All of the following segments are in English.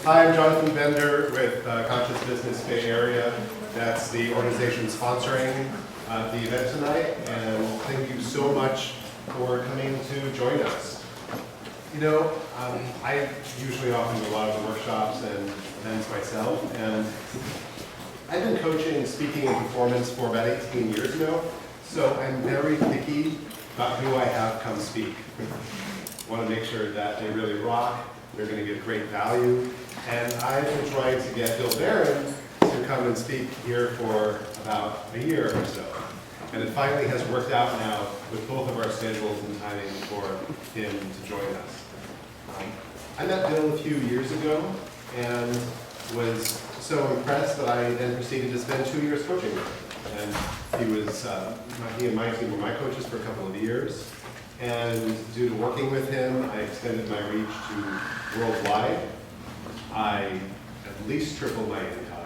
Hi, I'm Jonathan Bender with Conscious Business Bay Area. That's the organization sponsoring the event tonight, and thank you so much for coming to join us. You know, I usually often do a lot of the workshops and events myself, and I've been coaching speaking and performance for about 18 years now, so I'm very picky about who I have come speak. I want to make sure that they really rock, they're going to get great value, and I've been trying to get Bill Baren to come and speak here for about a year or so. And it finally has worked out now with both of our schedules and timing for him to join us. I met Bill a few years ago and was so impressed that I then proceeded to spend 2 years coaching with him. And he and my team were my coaches for a couple of years. And due to working with him, I extended my reach to worldwide. I at least tripled my income.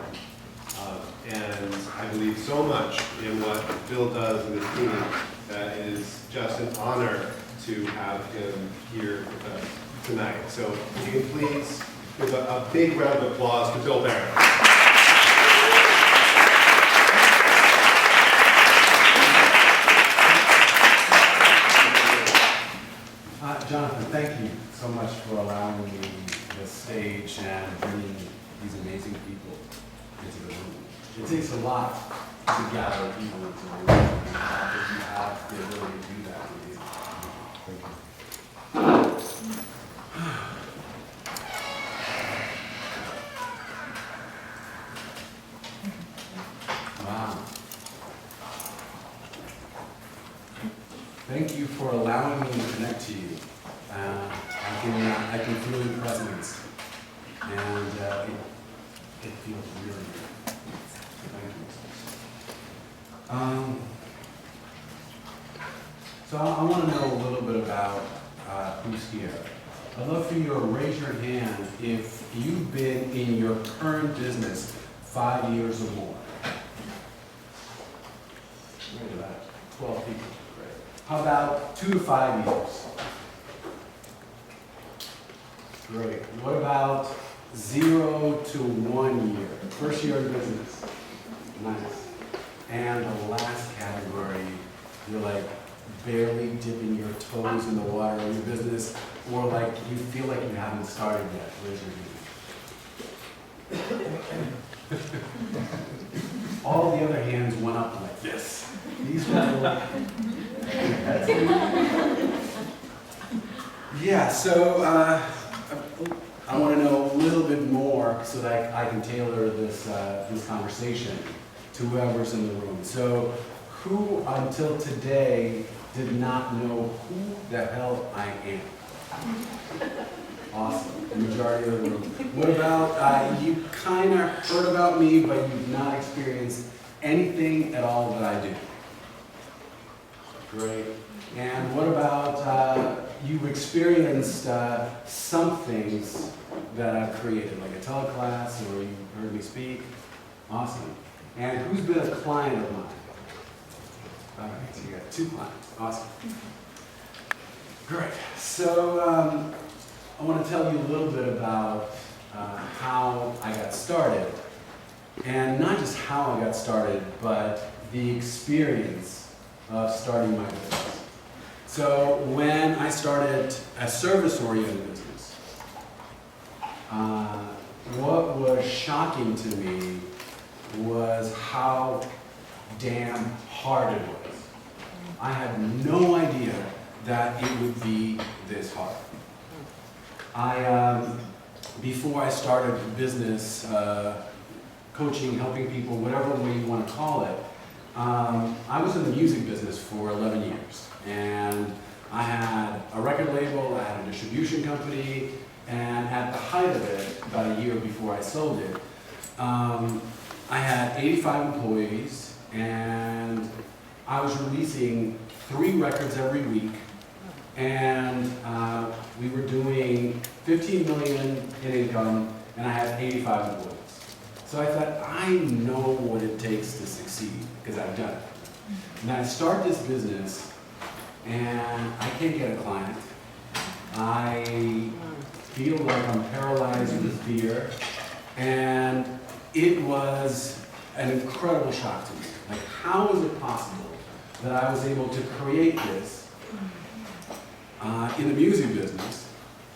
And I believe so much in what Bill does in his team that it is just an honor to have him here with us tonight. So if you can please give a big round of applause to Bill Baren. Jonathan, thank you so much for allowing me the stage and bringing these amazing people into the room. It takes a lot to gather people into the room, and if you have the ability to do that, it is. Thank you. Wow. Thank you for allowing me to connect to you. I can feel your presence, and it feels really good. Thank you. So I want to know a little bit about who's here. I'd love for you to raise your hand if you've been in your current business 5 years or more. Right about 12 people. Great. How about 2 to 5 years? Great. What about 0 to 1 year? First year of business. Nice. And the last category, you're like barely dipping your toes in the water in your business, or like you feel like you haven't started yet. Raise your hand. All the other hands went up like this. These were like, yeah, so I want to know a little bit more so that I can tailor this conversation to whoever's in the room. So who until today did not know who the hell I am? Awesome, the majority of the room. What about, you kind of heard about me, but you've not experienced anything at all that I do? Great. And what about, you've experienced some things that I've created, like a teleclass, or you heard me speak? Awesome. And who's been a client of mine? All right, so you got 2 clients. Awesome. Great. So I want to tell you a little bit about how I got started. And not just how I got started, but the experience of starting my business. So when I started a service-oriented business, what was shocking to me was how damn hard it was. I had no idea that it would be this hard. Before I started business, coaching, helping people, whatever way you want to call it, I was in the music business for 11 years. And I had a record label, I had a distribution company, and at the height of it, about a year before I sold it, I had 85 employees, and I was releasing 3 records every week, and we were doing $15 million in income, and I had 85 employees. So I thought, I know what it takes to succeed, because I've done it. And I start this business, and I can't get a client. I feel like I'm paralyzed with fear. And it was an incredible shock to me. Like, how is it possible that I was able to create this in the music business,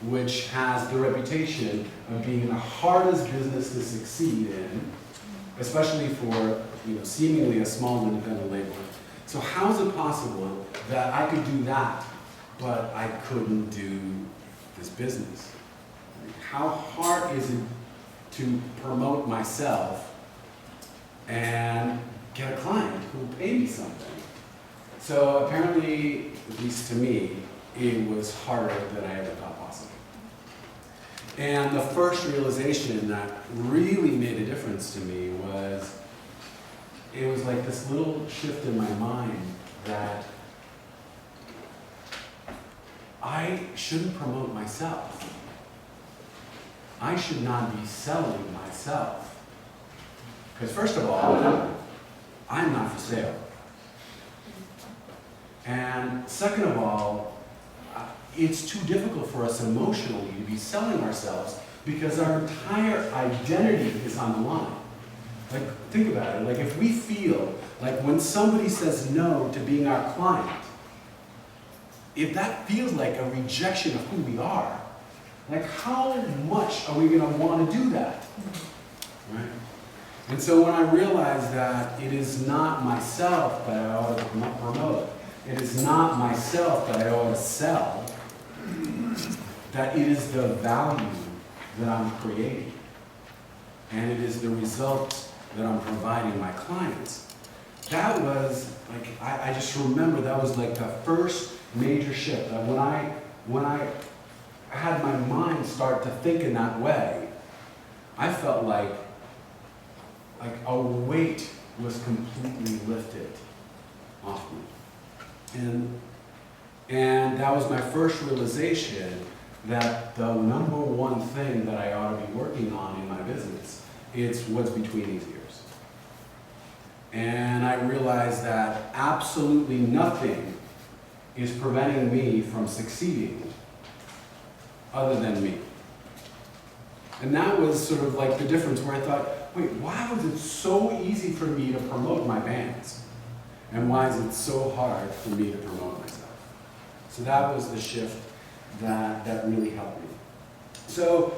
which has the reputation of being the hardest business to succeed in, especially for seemingly a small independent label. So how is it possible that I could do that, but I couldn't do this business? How hard is it to promote myself and get a client who will pay me something? So apparently, at least to me, it was harder than I ever thought possible. And the first realization that really made a difference to me was, it was like this little shift in my mind that I shouldn't promote myself. I should not be selling myself. Because first of all, I'm not for sale. And second of all, it's too difficult for us emotionally to be selling ourselves because our entire identity is on the line. Like, think about it. Like, if we feel like when somebody says no to being our client, if that feels like a rejection of who we are, like, how much are we going to want to do that? Right? And so when I realized that it is not myself that I ought to promote, it is not myself that I ought to sell, that it is the value that I'm creating, and it is the result that I'm providing my clients. That was like, I just remember that was like the first major shift. That when I had my mind start to think in that way, I felt like a weight was completely lifted off me. And that was my first realization that the number one thing that I ought to be working on in my business is what's between these ears. And I realized that absolutely nothing is preventing me from succeeding other than me. And that was sort of like the difference where I thought, wait, why was it so easy for me to promote my bands? And why is it so hard for me to promote myself? So that was the shift that really helped me. So,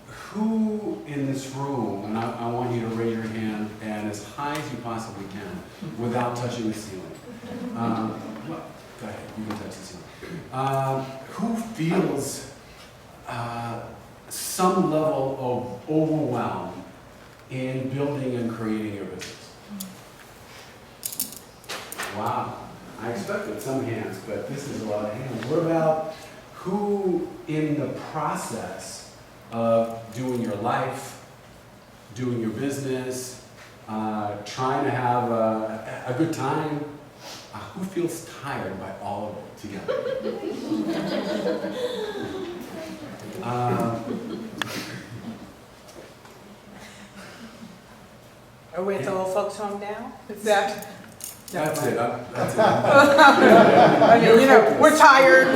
who in this room, and I want you to raise your hand and as high as you possibly can without touching the ceiling. Well, go ahead, you can touch the ceiling. Who feels some level of overwhelm in building and creating your business? Wow, I expected some hands, but this is a lot of hands. What about who in the process of doing your life, doing your business, trying to have a good time, who feels tired by all of it together? Are we at the old folks home now? Is that? That's it. That's it. I mean, we're tired.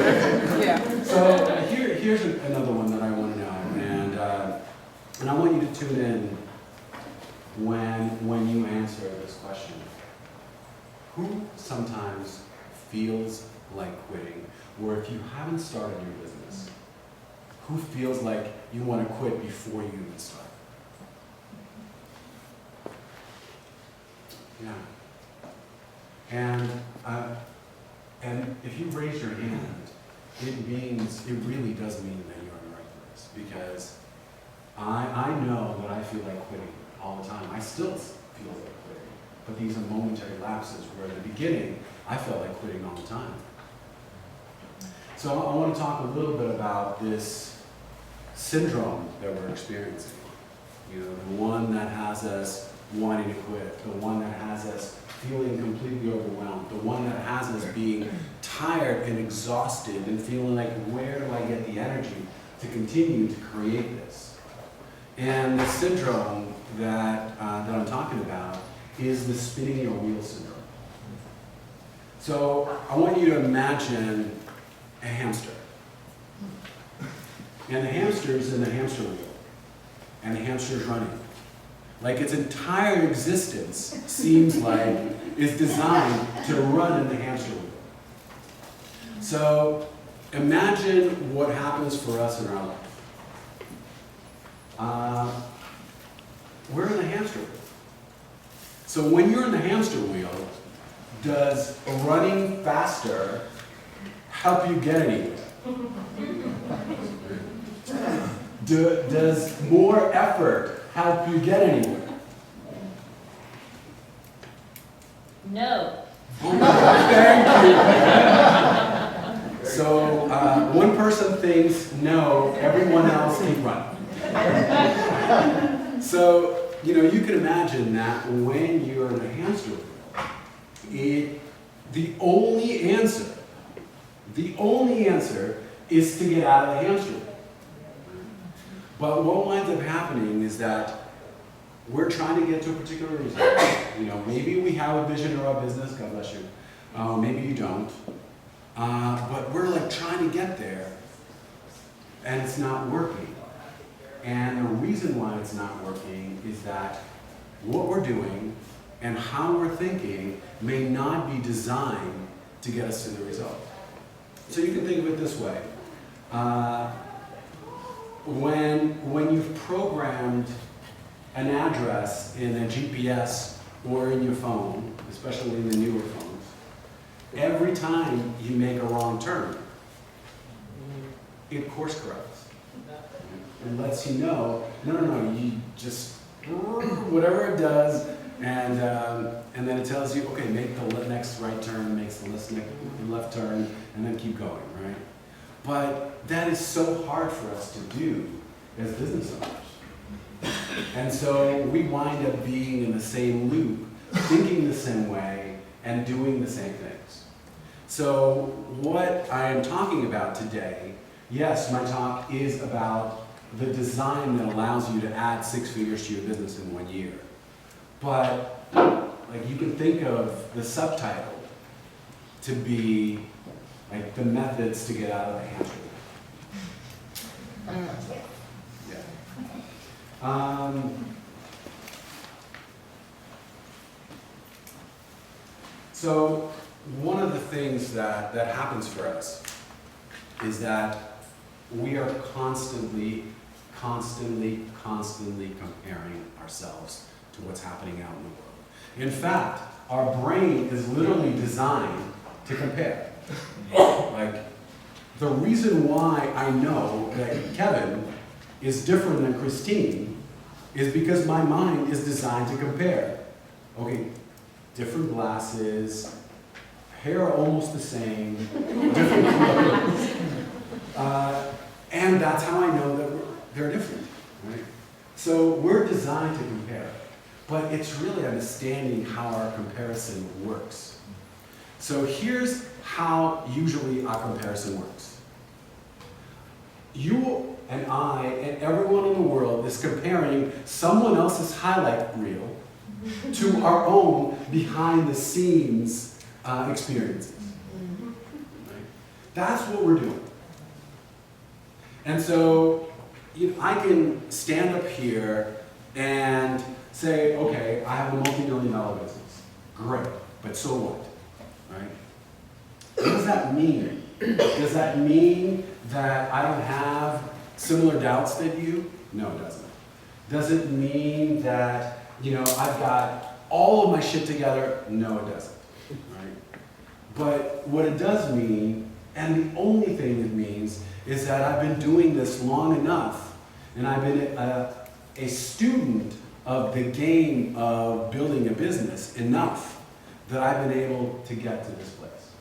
Yeah. So here's another one that I want to know, and I want you to tune in when you answer this question. Who sometimes feels like quitting, or if you haven't started your business, who feels like you want to quit before you even start? Yeah. And if you raise your hand, it really does mean that you're in the right place, because I know that I feel like quitting all the time. I still feel like quitting, but these are momentary lapses where in the beginning, I felt like quitting all the time. So I want to talk a little bit about this syndrome that we're experiencing. The one that has us wanting to quit, the one that has us feeling completely overwhelmed, the one that has us being tired and exhausted and feeling like, where do I get the energy to continue to create this? And the syndrome that I'm talking about is the spinning your wheels syndrome. So I want you to imagine a hamster. And the hamster's in the hamster wheel. And the hamster's running. Like its entire existence seems like is designed to run in the hamster wheel. So imagine what happens for us in our life. We're in the hamster wheel. So when you're in the hamster wheel, does running faster help you get anywhere? Does more effort help you get anywhere? No. Thank you. So one person thinks no, everyone else keep running. So, you can imagine that when you're in a hamster wheel, the only answer is to get out of the hamster wheel. But what winds up happening is that we're trying to get to a particular result. Maybe we have a vision of our business, God bless you. Maybe you don't. But we're like trying to get there, and it's not working. And the reason why it's not working is that what we're doing and how we're thinking may not be designed to get us to the result. So you can think of it this way. When you've programmed an address in a GPS or in your phone, especially in the newer phones, every time you make a wrong turn, it course corrects. It lets you know, no, you just, whatever it does, and then it tells you, okay, make the next right turn, makes the next left turn, and then keep going, right? But that is so hard for us to do as business owners. And so we wind up being in the same loop, thinking the same way, and doing the same things. So what I am talking about today, yes, my talk is about the design that allows you to add 6 figures to your business in 1 year. But like you can think of the subtitle to be like the methods to get out of the hamster wheel. Yeah. So one of the things that happens for us is that we are constantly comparing ourselves to what's happening out in the world. In fact, our brain is literally designed to compare. Like, the reason why I know that Kevin is different than Christine is because my mind is designed to compare. Okay, different glasses, hair almost the same, different clothes. And that's how I know that they're different, right? So we're designed to compare, but it's really understanding how our comparison works. So here's how usually our comparison works. You and I and everyone in the world is comparing someone else's highlight reel to our own behind the scenes experiences. Right? That's what we're doing. And so I can stand up here and say, okay, I have a multi-million-dollar business. Great, but so what? Right? What does that mean? Does that mean that I don't have similar doubts that you? No, it doesn't. Does it mean that, I've got all of my shit together? No, it doesn't. Right? But what it does mean, and the only thing it means, is that I've been doing this long enough, and I've been a student of the game of building a business enough that I've been able to get to this place.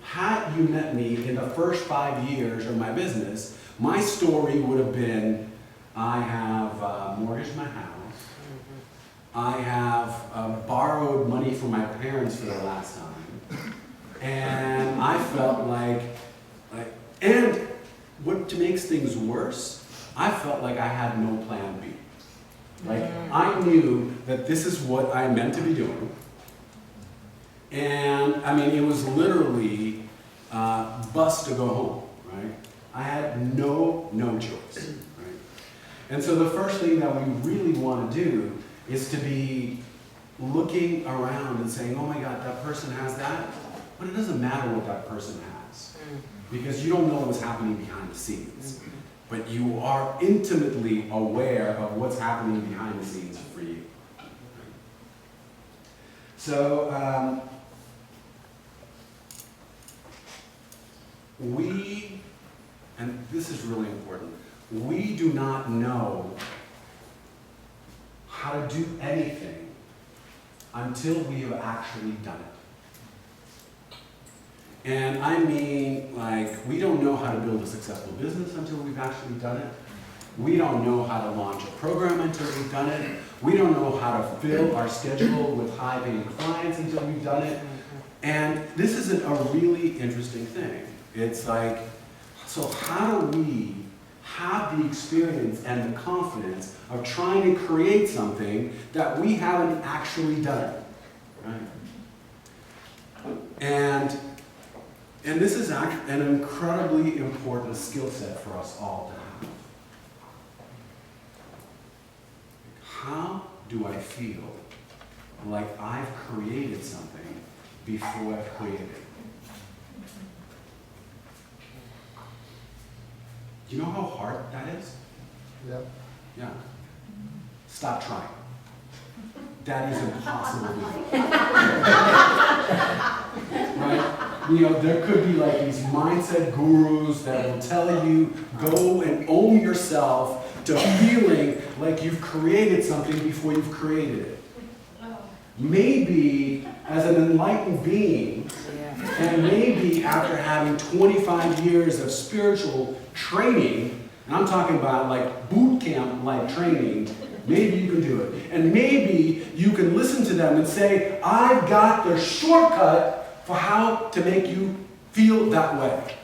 Had you met me in the first 5 years of my business, my story would have been, I have mortgaged my house, I have borrowed money from my parents for the last time, and I felt like, and what makes things worse, I felt like I had no plan B. Like, I knew that this is what I meant to be doing. And, it was literally bus to go home, right? I had no choice. And so the first thing that we really want to do is to be looking around and saying, oh my God, that person has that, but it doesn't matter what that person has, because you don't know what's happening behind the scenes, but you are intimately aware of what's happening behind the scenes for you. So and this is really important, we do not know how to do anything until we have actually done it. And I mean, like, we don't know how to build a successful business until we've actually done it. We don't know how to launch a program until we've done it. We don't know how to fill our schedule with high-paying clients until we've done it. And this is a really interesting thing. It's like, so how do we have the experience and the confidence of trying to create something that we haven't actually done, right? And this is an incredibly important skill set for us all to have. How do I feel like I've created something before I've created it? Do you know how hard that is? Yep. Yeah. Stop trying. That is impossible to do. Right? You know, there could be like these mindset gurus that will tell you, go and own yourself to feeling like you've created something before you've created it. Maybe as an enlightened being, and maybe after having 25 years of spiritual training, and I'm talking about like boot camp like training, maybe you can do it. And maybe you can listen to them and say, I've got the shortcut for how to make you feel that way.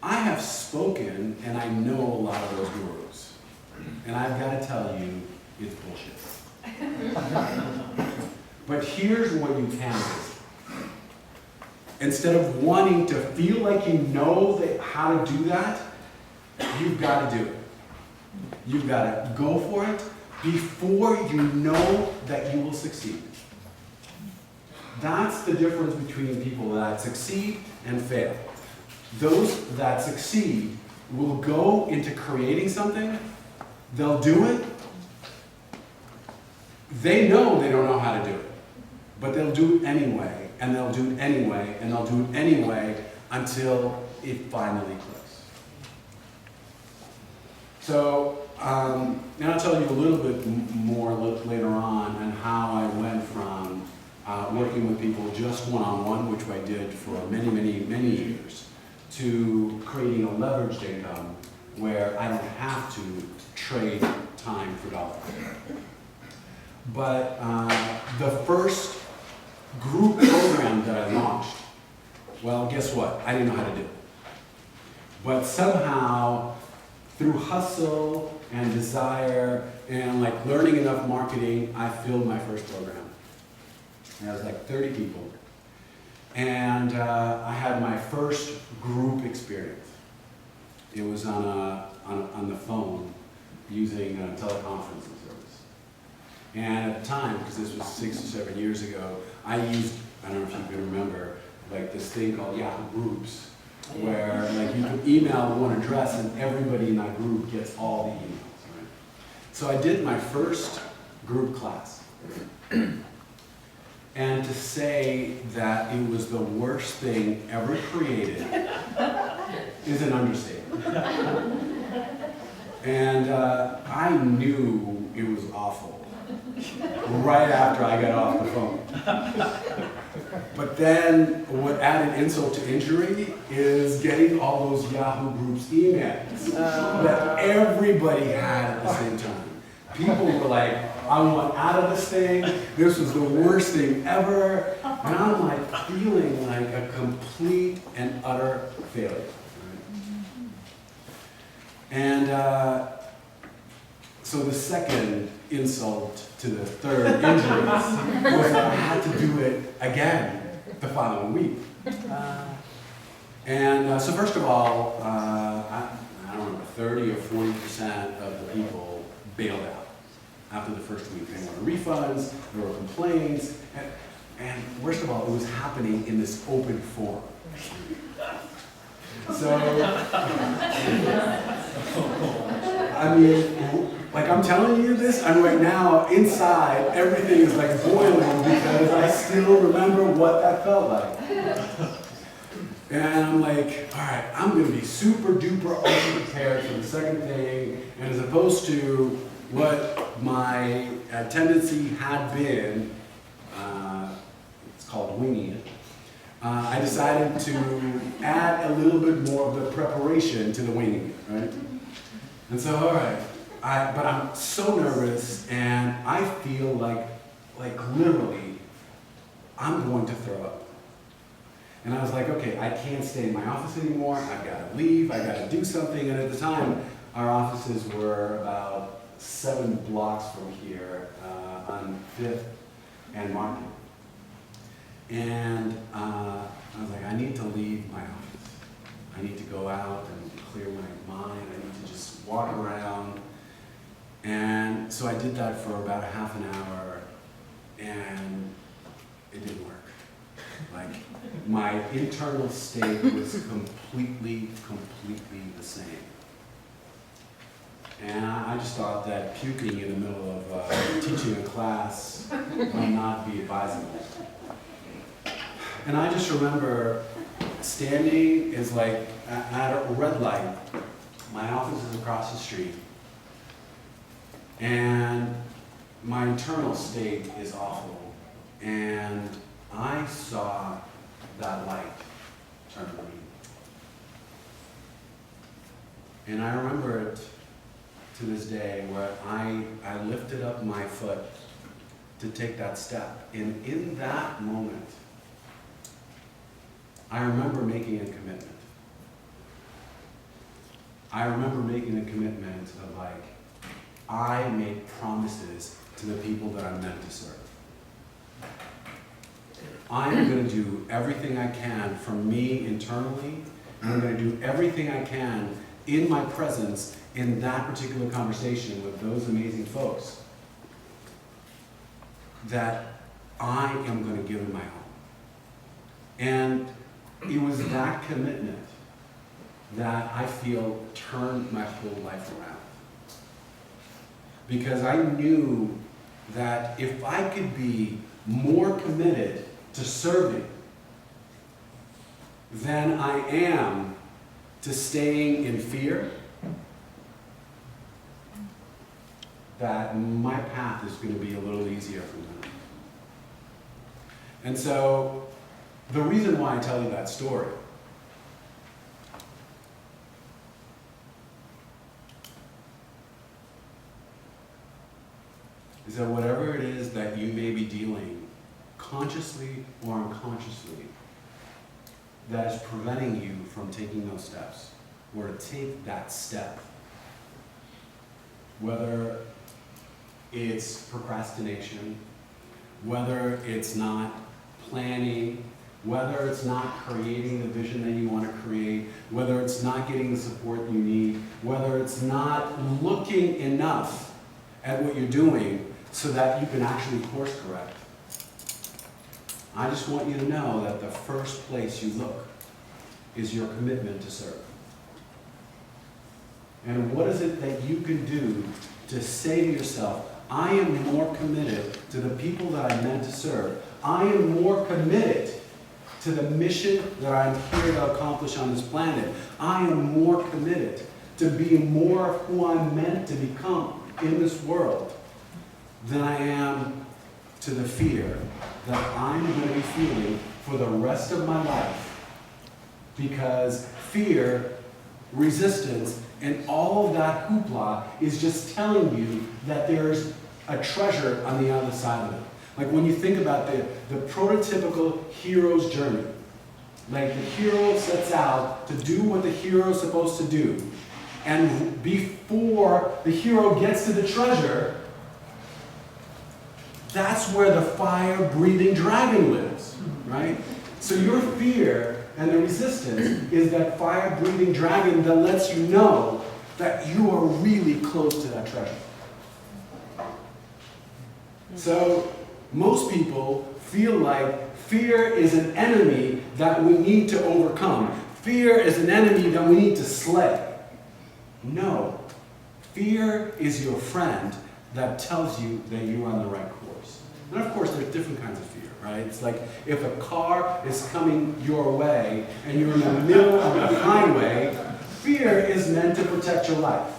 I have spoken and I know a lot of those gurus. And I've got to tell you, it's bullshit. But here's what you can do. Instead of wanting to feel like you know how to do that, you've got to do it. You've got to go for it before you know that you will succeed. That's the difference between people that succeed and fail. Those that succeed will go into creating something, they'll do it, they know they don't know how to do it, but they'll do it anyway, and they'll do it anyway, and they'll do it anyway until it finally clicks. So, and I'll tell you a little bit more later on how I went from working with people just one-on-one, which I did for many, many, many years, to creating a leveraged income where I don't have to trade time for dollars. But the first group program that I launched, well, guess what? I didn't know how to do it. But somehow, through hustle and desire and like learning enough marketing, I filled my first program. And I was like 30 people. And I had my first group experience. It was on the phone using a teleconferencing service. And at the time, because this was 6 or 7 years ago, I used, I don't know if you can remember, like this thing called Yahoo Groups, where like you could email one address and everybody in that group gets all the emails, right? So I did my first group class. And to say that it was the worst thing ever created is an understatement. And I knew it was awful right after I got off the phone. But then what added insult to injury is getting all those Yahoo Groups emails that everybody had at the same time. People were like, I want out of this thing, this was the worst thing ever, and I'm like feeling like a complete and utter failure. Right? And so the second insult to the third injury was that I had to do it again the following week. And so first of all, I I don't remember, 30 or 40% of the people bailed out after the first week. They wanted refunds, there were complaints, and worst of all, it was happening in this open forum. So, I mean, like I'm telling you this, and right now, inside, everything is like boiling because I still remember what that felt like. And I'm like, all right, I'm gonna be super duper ultra prepared for the second thing, and as opposed to what my tendency had been, it's called winging it, I decided to add a little bit more of the preparation to the winging it, right? And so, all right, but I'm so nervous, and I feel like literally, I'm going to throw up. And I was like, okay, I can't stay in my office anymore. I've got to leave. I've got to do something. And at the time, our offices were about 7 blocks from here on 5th and Market. And I was like, I need to leave my office. I need to go out and clear my mind. I need to just walk around. And so I did that for about a half an hour, and it didn't work. Like, my internal state was completely the same. And I just thought that puking in the middle of teaching a class might not be advisable. And I just remember standing is like at a red light. My office is across the street. And my internal state is awful. And I saw that light turn green. And I remember it to this day where I lifted up my foot to take that step. And in that moment, I remember making a commitment. I remember making a commitment of like, I make promises to the people that I'm meant to serve. I'm going to do everything I can for me internally, and I'm going to do everything I can in my presence in that particular conversation with those amazing folks that I am going to give them my all. And it was that commitment that I feel turned my whole life around. Because I knew that if I could be more committed to serving than I am to staying in fear, that my path is going to be a little easier from now. And so, the reason why I tell you that story is that whatever it is that you may be dealing, consciously or unconsciously, that is preventing you from taking those steps, or to take that step, whether it's procrastination, whether it's not planning, whether it's not creating the vision that you want to create, whether it's not getting the support you need, whether it's not looking enough at what you're doing so that you can actually course correct. I just want you to know that the first place you look is your commitment to serve. And what is it that you can do to say to yourself, I am more committed to the people that I'm meant to serve. I am more committed to the mission that I'm here to accomplish on this planet. I am more committed to being more of who I'm meant to become in this world than I am to the fear that I'm going to be feeling for the rest of my life. Because fear, resistance, and all of that hoopla is just telling you that there's a treasure on the other side of it. Like when you think about the prototypical hero's journey, like the hero sets out to do what the hero is supposed to do. And before the hero gets to the treasure, that's where the fire-breathing dragon lives, right? So your fear and the resistance is that fire-breathing dragon that lets you know that you are really close to that treasure. So most people feel like fear is an enemy that we need to overcome. Fear is an enemy that we need to slay. No. Fear is your friend that tells you that you're on the right course. And of course, there's different kinds of fear, right? It's like if a car is coming your way and you're in the middle of the highway, fear is meant to protect your life.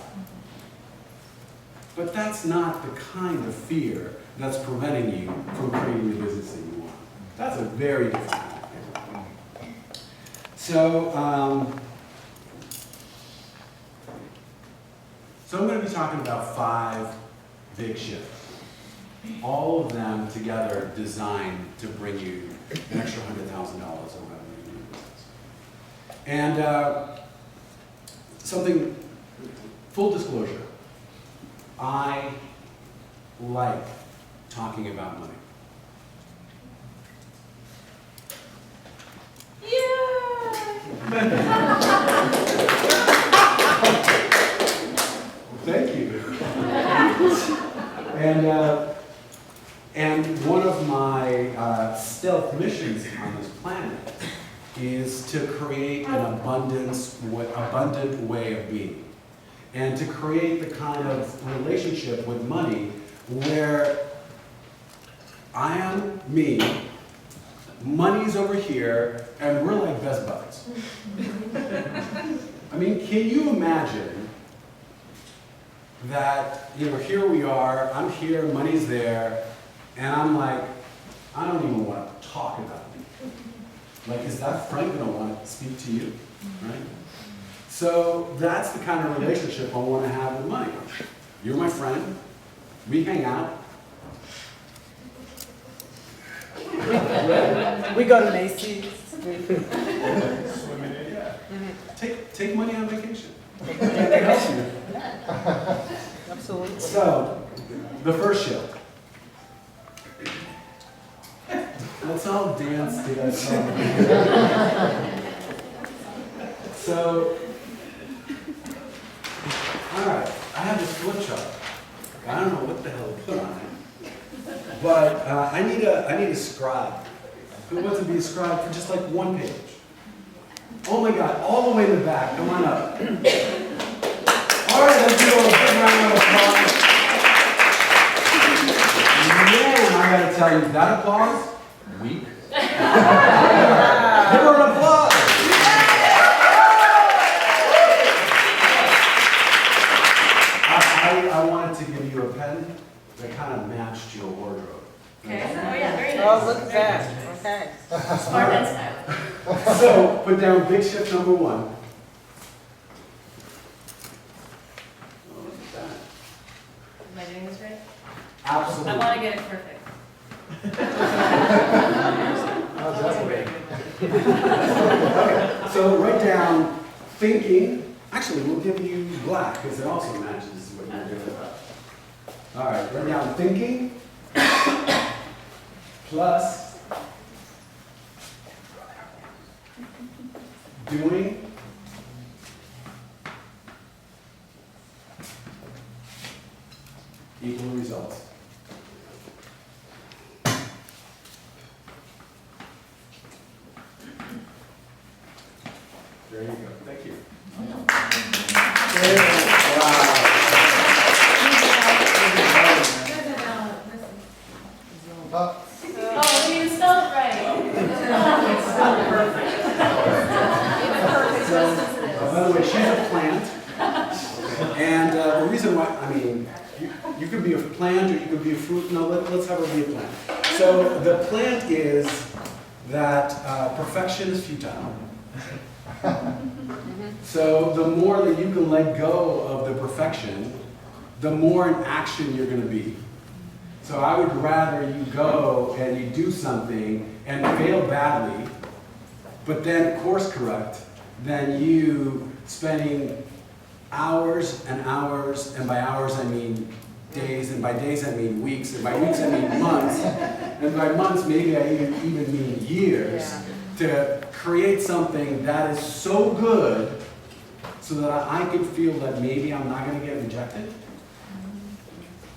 But that's not the kind of fear that's preventing you from creating the business that you want. That's a very different kind of fear. So I'm going to be talking about 5 big shifts. All of them together designed to bring you an extra $100,000 of revenue in your business. And something, full disclosure, I like talking about money. Thank you. And one of my stealth missions on this planet is to create an abundant way of being. And to create the kind of relationship with money where I am me, money's over here, and we're like best buds. I mean, can you imagine that, here we are, I'm here, money's there, and I'm like, I don't even want to talk about it. Like, is that friend going to want to speak to you, right? So that's the kind of relationship I want to have with money. You're my friend, we hang out. We go to Macy's. Take money on vacation. It helps you. Absolutely. So, the first show. Let's all dance to that song. So, all right, I have this flip chart. I don't know what the hell to put on it, but I need a scribe who wants to be a scribe for just like one page. Oh my God, all the way in the back. Come on up. All right, let's do a big round of applause. Man, I gotta tell you, that applause, weak. Give her an applause. I wanted to give you a pen that kind of matched your wardrobe. Okay. Oh yeah, very nice. Oh, look at that. Okay. Smart and style. So, put down big shift number 1. Oh, look at that. Am I doing this right? Absolutely. I want to get it perfect. Okay, so write down thinking. Actually, we'll give you black because it also matches what you're doing. All right, write down thinking plus doing equal results. There you go. Thank you. Oh, you spelled it right. It's spelled perfect. By the way, she's a plant. And the reason why, I mean, you could be a plant or you could be a fruit. No, let's have her be a plant. So the plant is that perfection is futile. So the more that you can let go of the perfection, the more in action you're going to be. So I would rather you go and you do something and fail badly, but then course correct, than you spending hours and hours, and by hours I mean days, and by days I mean weeks, and by weeks I mean months, and by months maybe I even mean years, to create something that is so good so that I can feel that maybe I'm not going to get rejected.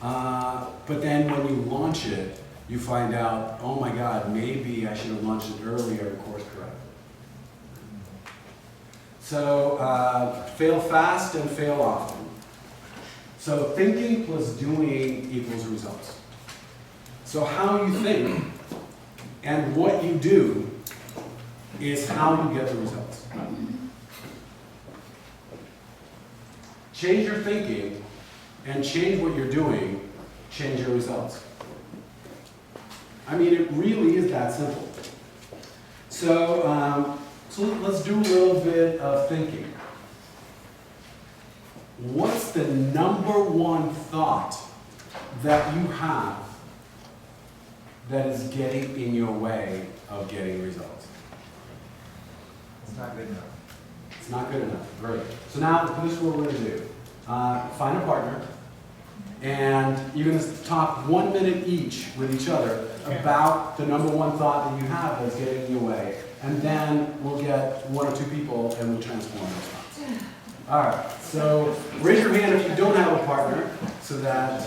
But then when you launch it, you find out, oh my God, maybe I should have launched it earlier and course corrected. So fail fast and fail often. So thinking plus doing equals results. So how you think and what you do is how you get the results. Change your thinking and change what you're doing, change your results. I mean, it really is that simple. So, let's do a little bit of thinking. What's the number one thought that you have that is getting in your way of getting results? It's not good enough. It's not good enough. Great. So now, this is what we're going to do. Find a partner, and you're going to talk 1 minute each with each other about the number one thought that you have that's getting in your way. And then we'll get 1 or 2 people and we'll transform those thoughts. All right, so raise your hand if you don't have a partner so that